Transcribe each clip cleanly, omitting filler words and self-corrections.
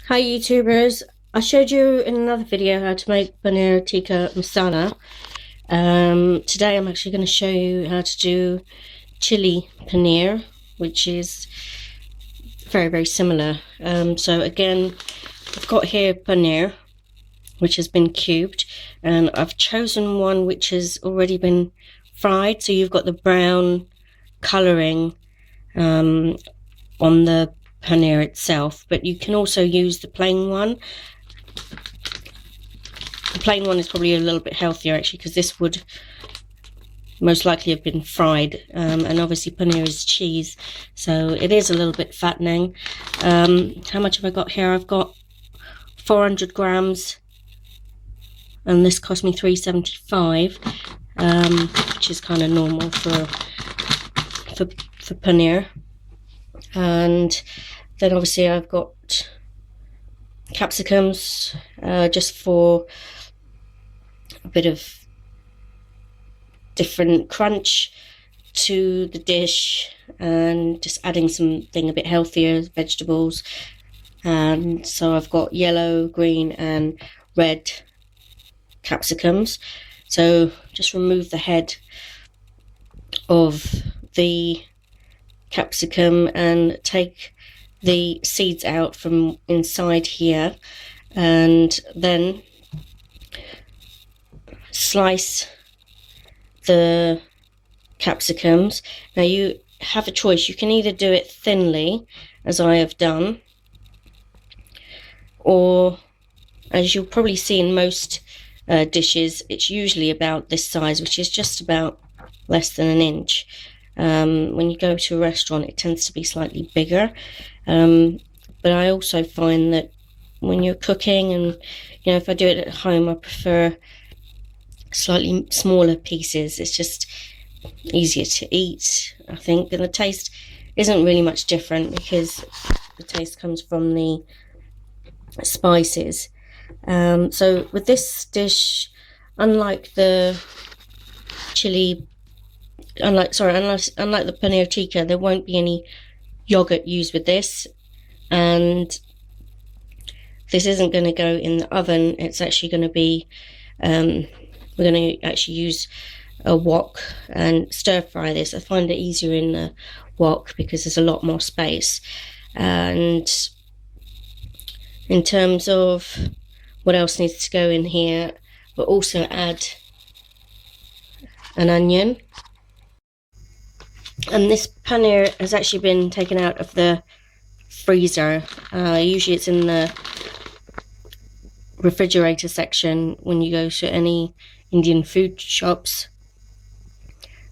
Hi YouTubers, I showed you in another video how to make paneer tikka masala. Today I'm actually going to show you how to do chili paneer, which is very similar. So again, I've got here paneer, which has been cubed, and I've chosen one which has already been fried, so you've got the brown colouring on the paneer itself, but you can also use the plain one. The plain one is probably a little bit healthier actually, because this would most likely have been fried, and obviously paneer is cheese, so it is a little bit fattening. How much have I got here? I've got 400 grams, and this cost me $3.75, which is kind of normal for paneer. And then obviously I've got capsicums, just for a bit of different crunch to the dish, and just adding something a bit healthier, vegetables. And so I've got yellow, green and red capsicums. So just remove the head of the capsicum and take the seeds out from inside here, and then slice the capsicums. Now you have a choice. You can either do it thinly, as I have done, or as you'll probably see in most dishes, it's usually about this size, which is just about less than an inch. When you go to a restaurant, it tends to be slightly bigger, but I also find that when you're cooking, and if I do it at home, I prefer slightly smaller pieces. It's just easier to eat, I think, and the taste isn't really much different because the taste comes from the spices. So with this dish, unlike the unlike the paneer tikka, there won't be any yogurt used with this, and this isn't going to go in the oven. It's actually going to be we're going to actually use a wok and stir fry this. I find it easier in the wok because there's a lot more space. And in terms of what else needs to go in here, we'll also add an onion. And this paneer has actually been taken out of the freezer. Usually it's in the refrigerator section when you go to any Indian food shops,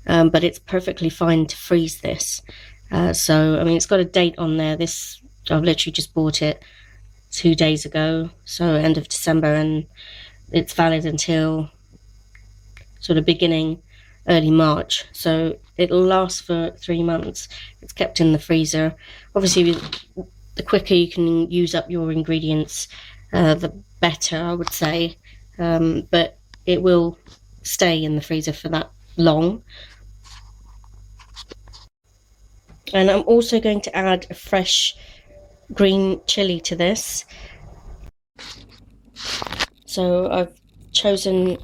but it's perfectly fine to freeze this. So I mean, it's got a date on there. This, I've literally just bought it 2 days ago, so end of December, and it's valid until sort of beginning early March, so it'll last for 3 months. It's kept in the freezer. Obviously, the quicker you can use up your ingredients, the better, I would say, but it will stay in the freezer for that long. And I'm also going to add a fresh green chili to this. So I've chosen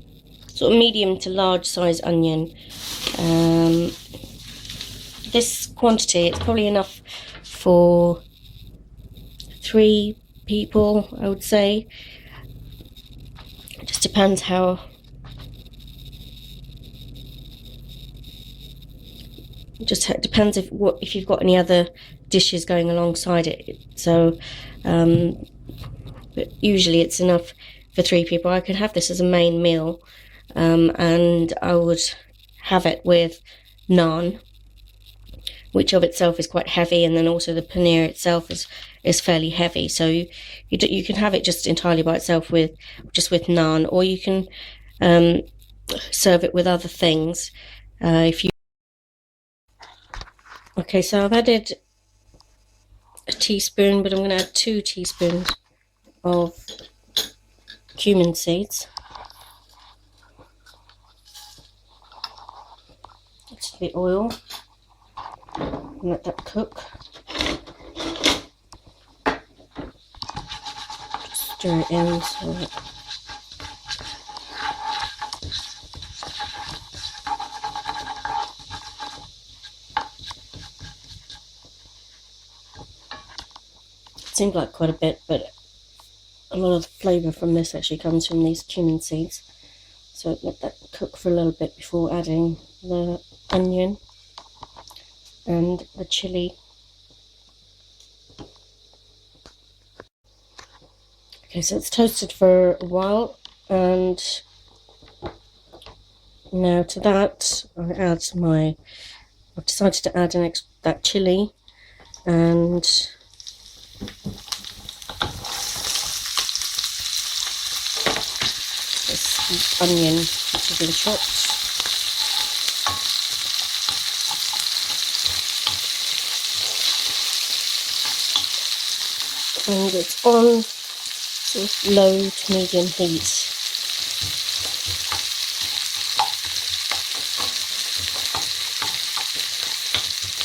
sort of medium to large size onion. This quantity, it's probably enough for 3 people, I would say. It just depends how depends if you've got any other dishes going alongside it. So but usually it's enough for 3 people. I could have this as a main meal, and I would have it with naan, which of itself is quite heavy, and then also the paneer itself is fairly heavy. So you can have it just entirely by itself with naan, or you can serve it with other things. Okay, so I've added a teaspoon, but I'm going to add 2 teaspoons of cumin seeds. That's the oil. Let that cook. stir it in. So it seemed like quite a bit, but a lot of the flavour from this actually comes from these cumin seeds. So let that cook for a little bit before adding the onion and the chilli. Okay, so it's toasted for a while, and now to that I've decided to add that chilli and this onion which has been chopped. And it's on sort of low to medium heat.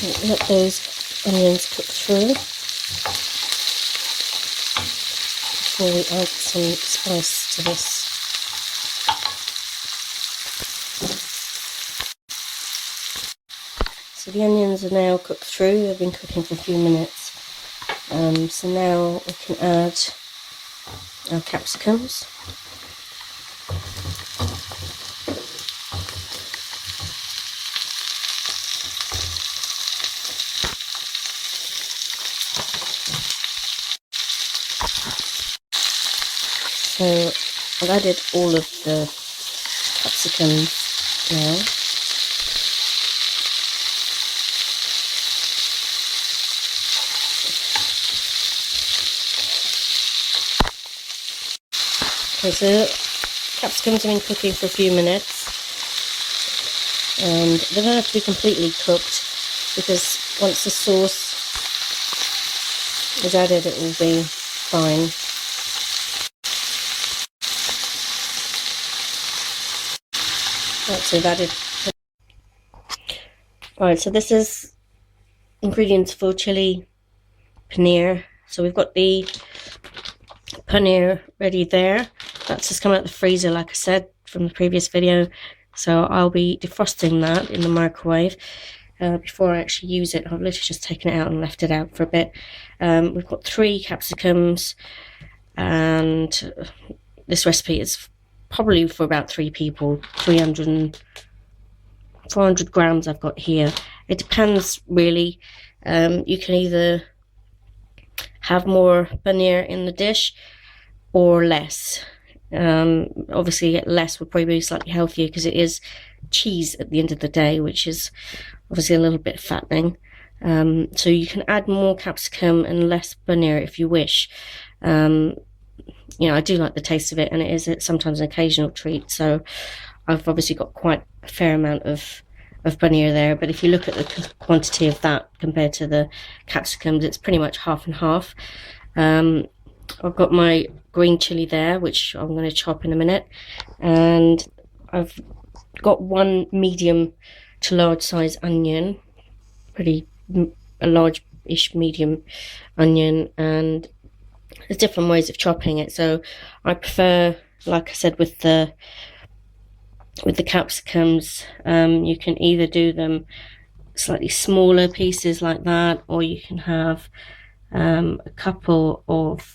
And let those onions cook through before we add some spice to this. So the onions are now cooked through. They've been cooking for a few minutes. So now we can add our capsicums. So I've added all of the capsicums now. Okay, so capsicums have been cooking for a few minutes, and they don't have to be completely cooked because once the sauce is added it will be fine. Right, so we've added. Alright, so this is ingredients for chili paneer. So we've got the paneer ready there. That's just come out of the freezer, like I said from the previous video. So I'll be defrosting that in the microwave before I actually use it. I've literally just taken it out and left it out for a bit. We've got 3 capsicums, and this recipe is probably for about 3 people. 400 grams I've got here. It depends really. You can either have more paneer in the dish or less. Obviously less would probably be slightly healthier because it is cheese at the end of the day, which is obviously a little bit fattening. So you can add more capsicum and less paneer if you wish. You know, I do like the taste of it, and it is sometimes an occasional treat. So I've obviously got quite a fair amount of paneer there, but if you look at the quantity of that compared to the capsicums, it's pretty much half and half. I've got my green chili there, which I'm going to chop in a minute, and I've got 1 medium to large size onion, a large-ish medium onion, and there's different ways of chopping it. So I prefer, like I said, with the capsicums, you can either do them slightly smaller pieces like that, or you can have a couple of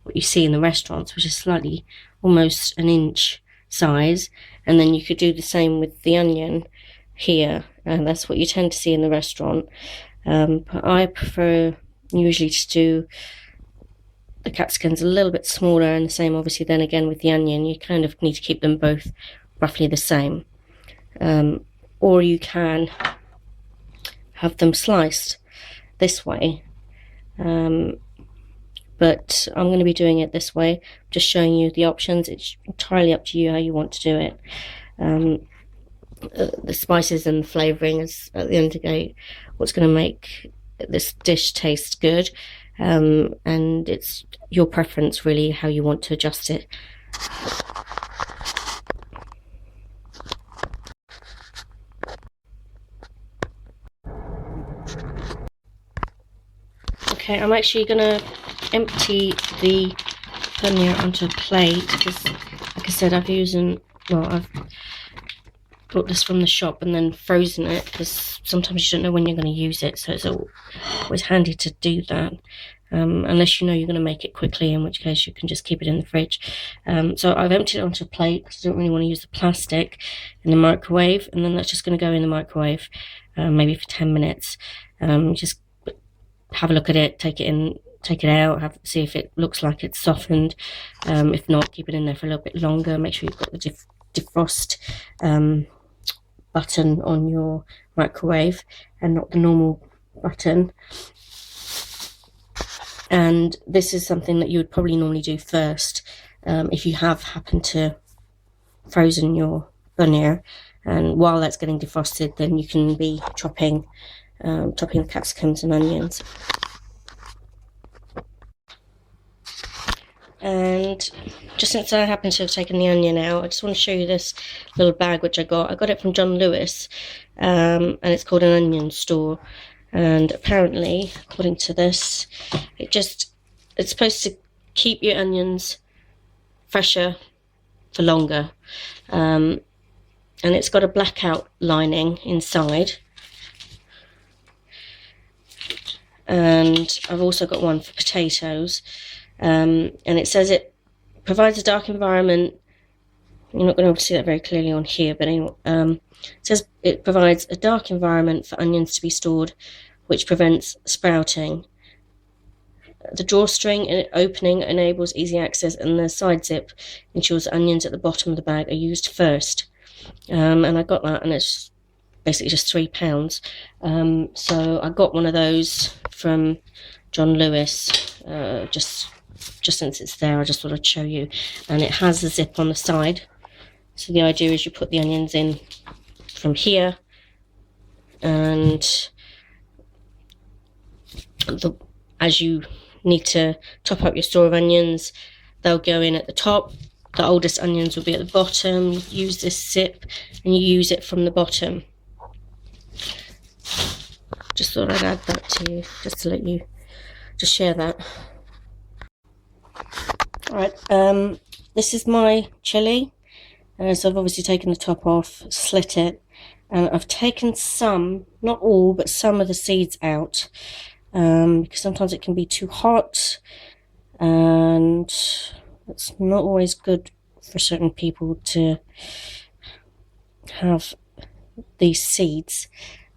what you see in the restaurants, which is slightly almost an inch size, and then you could do the same with the onion here, and that's what you tend to see in the restaurant. But I prefer usually to do the capsicums a little bit smaller, and the same obviously then again with the onion. You kind of need to keep them both roughly the same, or you can have them sliced this way, but I'm going to be doing it this way, just showing you the options. It's entirely up to you how you want to do it. The spices and the flavouring is at the end of the day what's going to make this dish taste good, and it's your preference really how you want to adjust it. Okay, I'm actually going to empty the paneer onto a plate because, like I said, I've bought this from the shop and then frozen it because sometimes you don't know when you're going to use it, so it's always handy to do that. Unless you know you're going to make it quickly, in which case you can just keep it in the fridge. So I've emptied it onto a plate because I don't really want to use the plastic in the microwave, and then that's just going to go in the microwave maybe for 10 minutes. Just have a look at it, take it out, see if it looks like it's softened. If not, keep it in there for a little bit longer. Make sure you've got the defrost button on your microwave and not the normal button. And this is something that you would probably normally do first if you have happened to frozen your paneer, and while that's getting defrosted, then you can be chopping the capsicums and onions. And just since I happen to have taken the onion out, I just want to show you this little bag which I got it from John Lewis, and it's called an onion store. And apparently, according to this, it's supposed to keep your onions fresher for longer. And it's got a blackout lining inside. And I've also got one for potatoes. And it says it provides a dark environment. You're not going to be able to see that very clearly on here, but anyway, it says it provides a dark environment for onions to be stored, which prevents sprouting. The drawstring opening enables easy access, and the side zip ensures that onions at the bottom of the bag are used first. And I got that, and it's basically just £3. So I got one of those from John Lewis, just since it's there, I just thought I'd show you. And it has a zip on the side. So the idea is you put the onions in from here, and as you need to top up your store of onions, they'll go in at the top. The oldest onions will be at the bottom. Use this zip and you use it from the bottom. Just thought I'd add that to you, just to let you just share that. Alright, this is my chilli. So I've obviously taken the top off, slit it, and I've taken some, not all, but some of the seeds out, because sometimes it can be too hot, and it's not always good for certain people to have these seeds,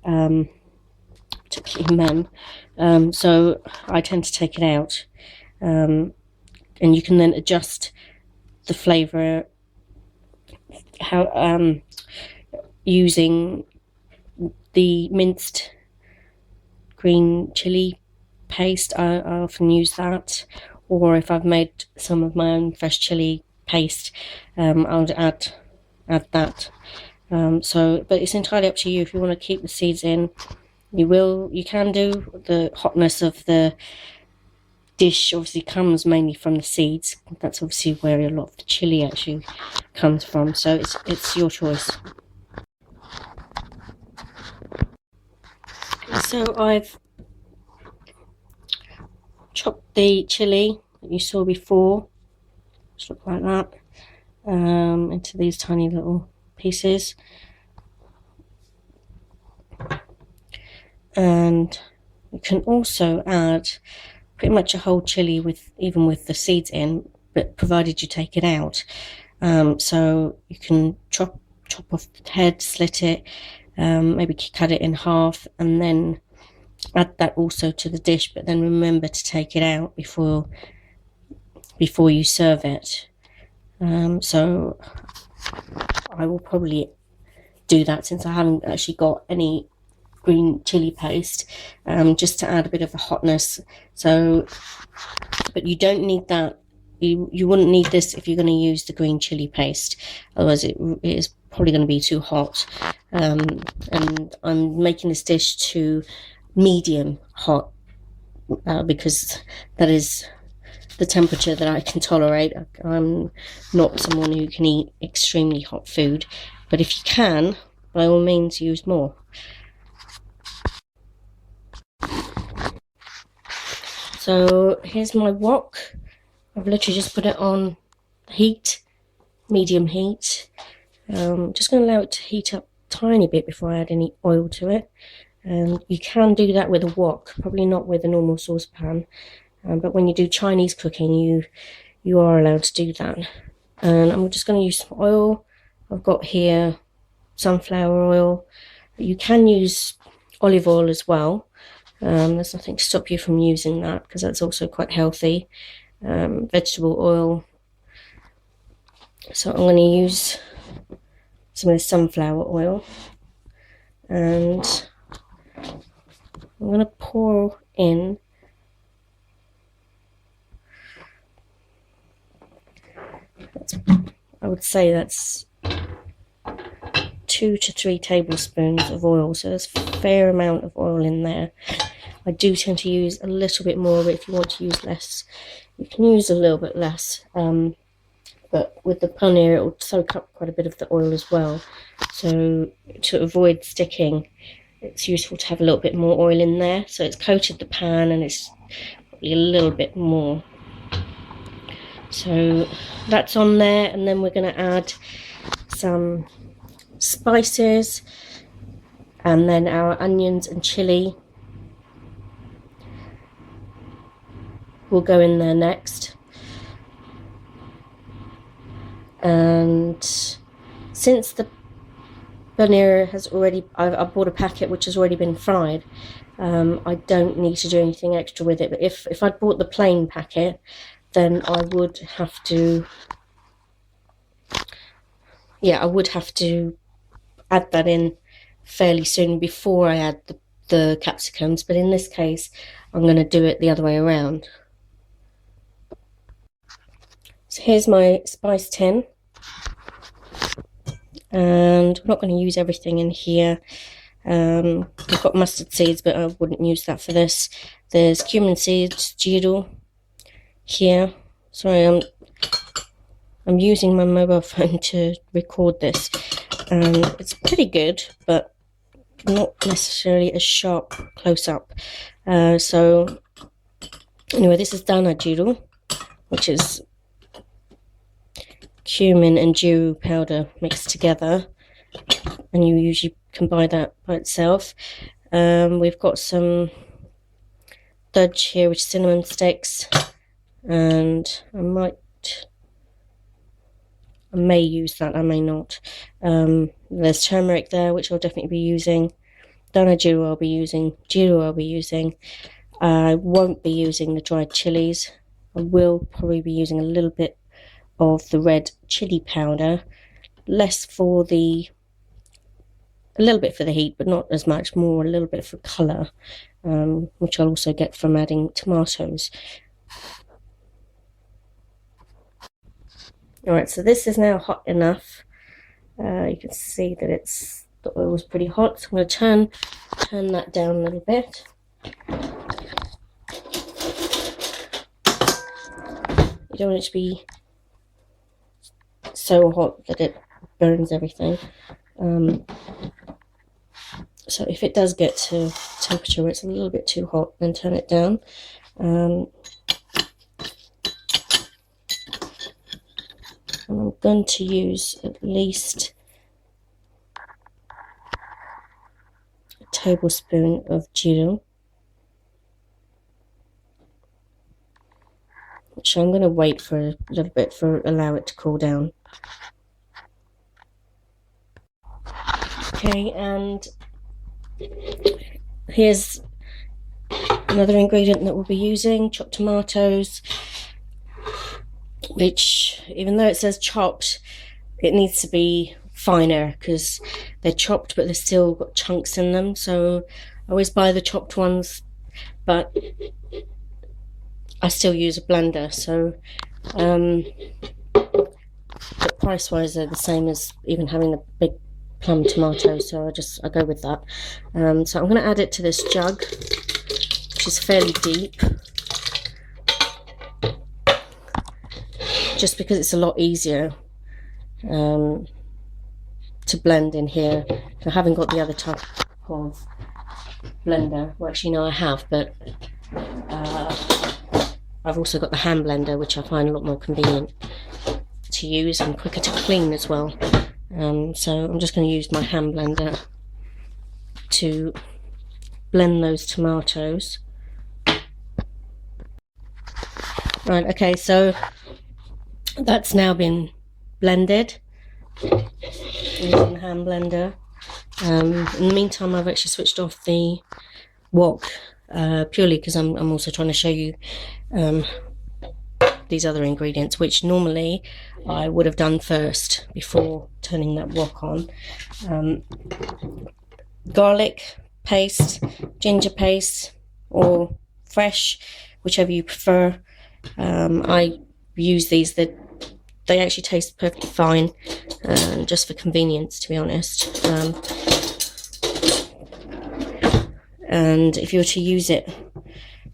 particularly men. So I tend to take it out, and you can then adjust the flavour using the minced green chili paste. I often use that, or if I've made some of my own fresh chili paste, I'll add that. But it's entirely up to you. If you want to keep the seeds in, you can do. The hotness of the dish obviously comes mainly from the seeds. That's obviously where a lot of the chili actually comes from, so it's your choice. So I've chopped the chili that you saw before, just look like that, into these tiny little pieces, and you can also add pretty much a whole chili even with the seeds in, but provided you take it out. So you can chop off the head, slit it, maybe cut it in half, and then add that also to the dish, but then remember to take it out before you serve it. So I will probably do that, since I haven't actually got any green chili paste, just to add a bit of a hotness. So, but you don't need that. You wouldn't need this if you're going to use the green chili paste, otherwise it is probably going to be too hot. And I'm making this dish to medium hot, because that is the temperature that I can tolerate. I'm not someone who can eat extremely hot food, but if you can, by all means use more. So here's my wok. I've literally just put it on heat, medium heat. Just going to allow it to heat up a tiny bit before I add any oil to it. And you can do that with a wok, probably not with a normal saucepan. But when you do Chinese cooking, you are allowed to do that. And I'm just going to use some oil. I've got here sunflower oil. You can use olive oil as well. There's nothing to stop you from using that because that's also quite healthy. Vegetable oil. So I'm going to use some of the sunflower oil, and I'm going to pour in I would say that's 2 to 3 tablespoons of oil, so there's a fair amount of oil in there. I do tend to use a little bit more, but if you want to use less, you can use a little bit less. But with the paneer, it will soak up quite a bit of the oil as well. So to avoid sticking, it's useful to have a little bit more oil in there. So it's coated the pan and it's probably a little bit more. So that's on there, and then we're going to add some spices and then our onions and chili will go in there next. And since the paneer has already, I bought a packet which has already been fried, I don't need to do anything extra with it. But if I'd bought the plain packet, then I would have to, I would have to add that in fairly soon before I add the capsicums. But in this case, I'm going to do it the other way around. So here's my spice tin, and I'm not going to use everything in here. I've got mustard seeds, but I wouldn't use that for this. There's cumin seeds, jeeru here. Sorry, I'm using my mobile phone to record this, and it's pretty good, but not necessarily as sharp close up. So anyway, this is dana jeeru, which is cumin and jeeru powder mixed together, and you usually can buy that by itself. We've got some dudge here, which is cinnamon sticks, and I may use that, I may not. There's turmeric there, which I'll definitely be using. Dana jeeru I'll be using. Jeeru I'll be using. I won't be using the dried chilies. I will probably be using a little bit of the red chili powder, less for a little bit for the heat, but not as much, more a little bit for colour, which I'll also get from adding tomatoes. Alright, so this is now hot enough. You can see that the oil is pretty hot, so I'm going to turn that down a little bit. You don't want it to be so hot that it burns everything. So if it does get to temperature where it's a little bit too hot, then turn it down. And I'm going to use at least a tablespoon of jeeru, which I'm going to wait for a little bit allow it to cool down. Okay, and here's another ingredient that we'll be using: chopped tomatoes, which, even though it says chopped, it needs to be finer because they're chopped but they've still got chunks in them. So I always buy the chopped ones, but I still use a blender. So but price wise they're the same as even having the big plum tomatoes, so I go with that. So I'm going to add it to this jug, which is fairly deep, just because it's a lot easier to blend in here. I haven't got the other type of blender. Well, actually no, I have, but I've also got the hand blender, which I find a lot more convenient to use and quicker to clean as well. So I'm just going to use my hand blender to blend those tomatoes. Right, okay, so that's now been blended using the hand blender. In the meantime, I've actually switched off the wok purely because I'm also trying to show you these other ingredients, which normally I would have done first before turning that wok on. Garlic paste, ginger paste, or fresh, whichever you prefer. I use these, that they actually taste perfectly fine, just for convenience, to be honest. And if you were to use it,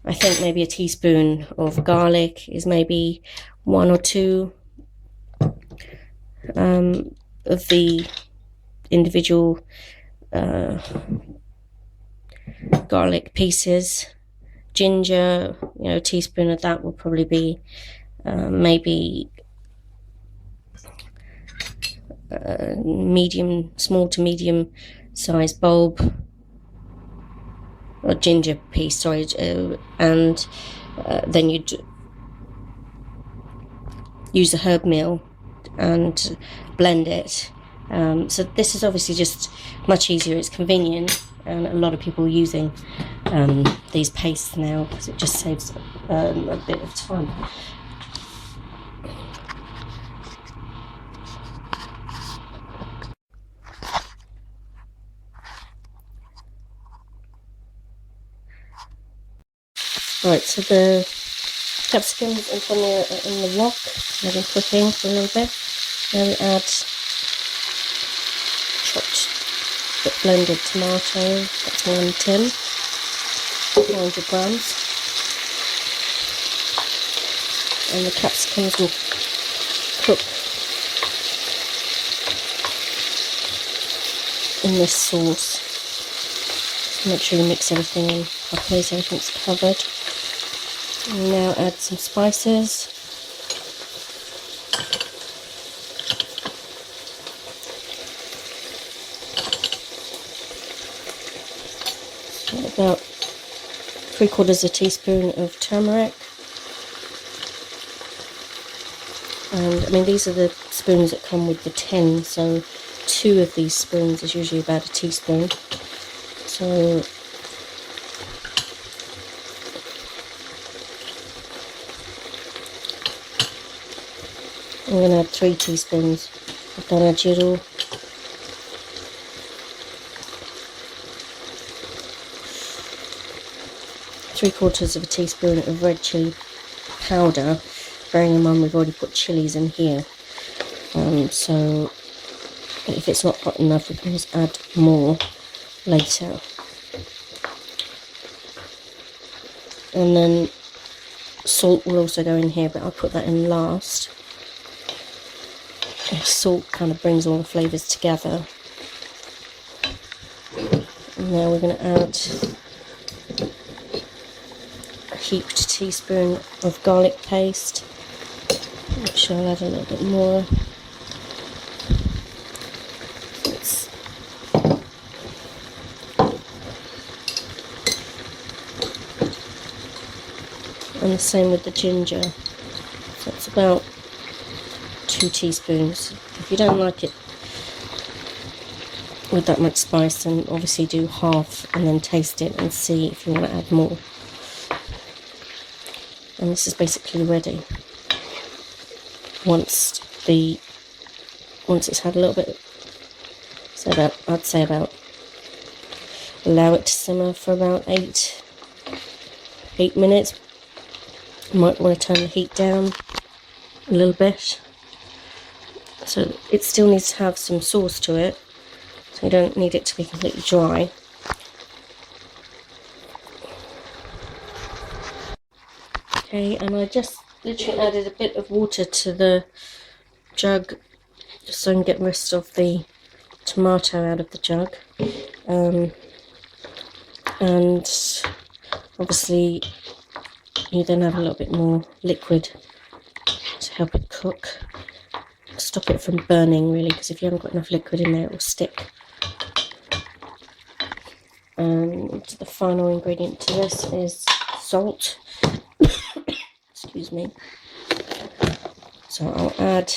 I think maybe a teaspoon of garlic is maybe 1 or 2 of the individual garlic pieces. Ginger, a teaspoon of that will probably be maybe small to medium size bulb, or ginger piece, sorry, and then you'd use a herb mill and blend it. So this is obviously just much easier, it's convenient, and a lot of people are using these pastes now because it just saves a bit of time. Right, so the capsicums and paneer are in the wok. They've been cooking for a little bit. Now we add chopped but blended tomato. That's 1 tin, 400 grams. And the capsicums will cook in this sauce. So make sure you mix everything in properly so everything's covered. And now add some spices. So about 3/4 teaspoon of turmeric. And I mean, these are the spoons that come with the tin, so 2 of these spoons is usually about a teaspoon. So I'm going to add 3 teaspoons of dana jiru, ¾ teaspoon of red chilli powder, bearing in mind we've already put chilies in here, so if it's not hot enough we can just add more later. And then salt will also go in here, but I'll put that in last. Salt kind of brings all the flavours together. And now we're going to add a heaped teaspoon of garlic paste, which I'll add a little bit more. And the same with the ginger. So it's about 2 teaspoons. If you don't like it with that much spice, then obviously do half and then taste it and see if you want to add more. And this is basically ready. Once it's had a little bit, so I'd say about, allow it to simmer for about 8 minutes. You might want to turn the heat down a little bit. So it still needs to have some sauce to it, so you don't need it to be completely dry. Okay, and I just literally added a bit of water to the jug just so I can get the rest of the tomato out of the jug. And obviously you then have a little bit more liquid to help it cook. Stop it from burning, really, because if you haven't got enough liquid in there, it will stick. And the final ingredient to this is salt. Excuse me. So I'll add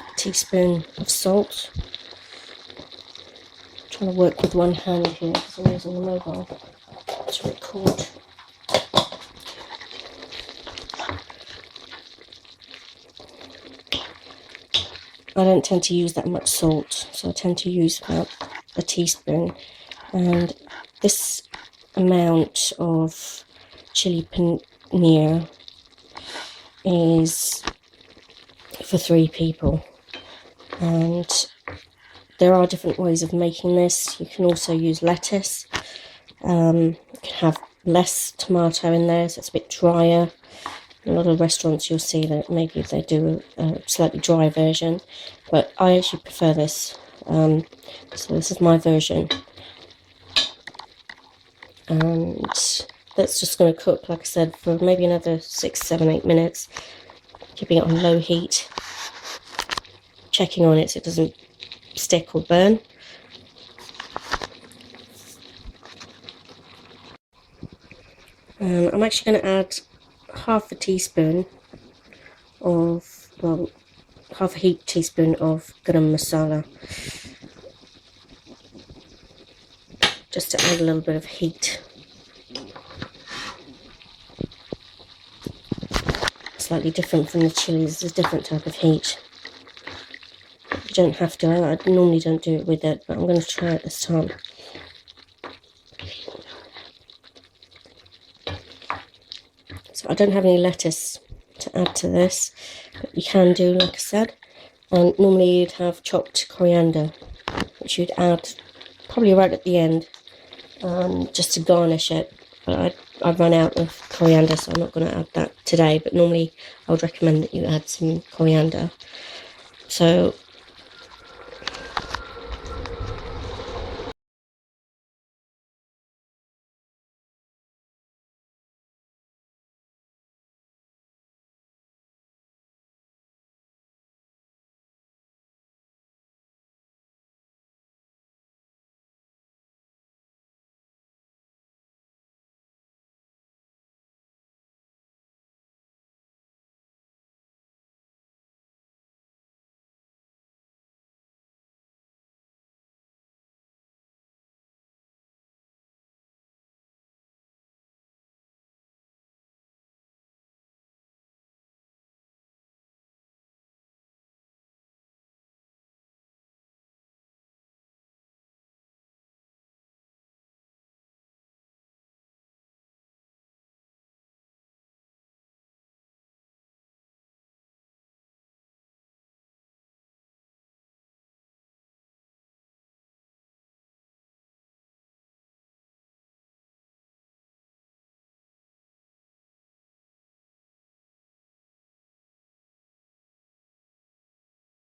a teaspoon of salt. I'm trying to work with one hand here because I'm using the mobile to record. I don't tend to use that much salt, so I tend to use about a teaspoon. And this amount of chili paneer is for 3 people. And there are different ways of making this. You can also use lettuce. You can have less tomato in there, so it's a bit drier. A lot of restaurants you'll see that maybe they do a slightly dry version, but I actually prefer this. So this is my version. And that's just going to cook, like I said, for maybe another 6, 7, 8 minutes, keeping it on low heat, checking on it so it doesn't stick or burn. I'm actually going to add half a teaspoon of, well, half a heaped teaspoon of garam masala, just to add a little bit of heat. Slightly different from the chilies, it's a different type of heat. You don't have to, I normally don't do it with it, but I'm going to try it this time. So I don't have any lettuce to add to this, but you can do, like I said. And normally you'd have chopped coriander, which you'd add probably right at the end, just to garnish it. But I've run out of coriander, so I'm not going to add that today, but normally I would recommend that you add some coriander. So